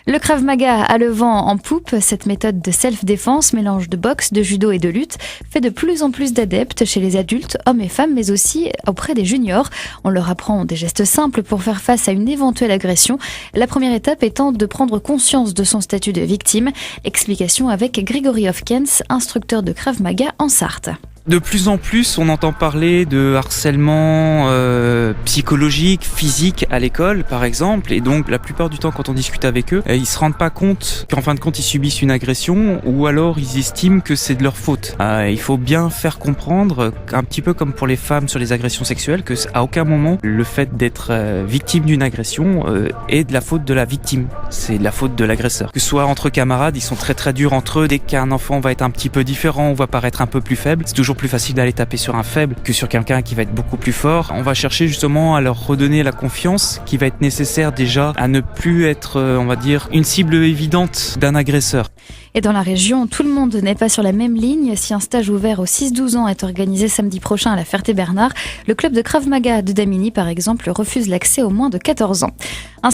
Le Krav Maga a le vent en poupe. Cette méthode de self-défense, mélange de boxe, de judo et de lutte, fait de plus en plus d'adeptes chez les adultes, hommes et femmes, mais aussi auprès des juniors. On leur apprend des gestes simples pour faire face à une éventuelle agression. La première étape étant de prendre conscience de son statut de victime. Explication avec Grégory Hofkens, instructeur de Krav Maga en Sarthe. De plus en plus, on entend parler de harcèlement psychologique, physique à l'école, par exemple. Et donc, la plupart du temps, quand on discute avec eux, ils se rendent pas compte qu'en fin de compte, ils subissent une agression ou alors ils estiment que c'est de leur faute. Il faut bien faire comprendre, un petit peu comme pour les femmes sur les agressions sexuelles, que à aucun moment, le fait d'être victime d'une agression est de la faute de la victime. C'est de la faute de l'agresseur. Que ce soit entre camarades, ils sont très très durs entre eux. Dès qu'un enfant va être un petit peu différent, on va paraître un peu plus faible. C'est toujours plus facile d'aller taper sur un faible que sur quelqu'un qui va être beaucoup plus fort. On va chercher justement à leur redonner la confiance qui va être nécessaire déjà à ne plus être, on va dire, une cible évidente d'un agresseur. Et dans la région, tout le monde n'est pas sur la même ligne. Si un stage ouvert aux 6-12 ans est organisé samedi prochain à la Ferté-Bernard, le club de Krav Maga de Damigny, par exemple, refuse l'accès aux moins de 14 ans.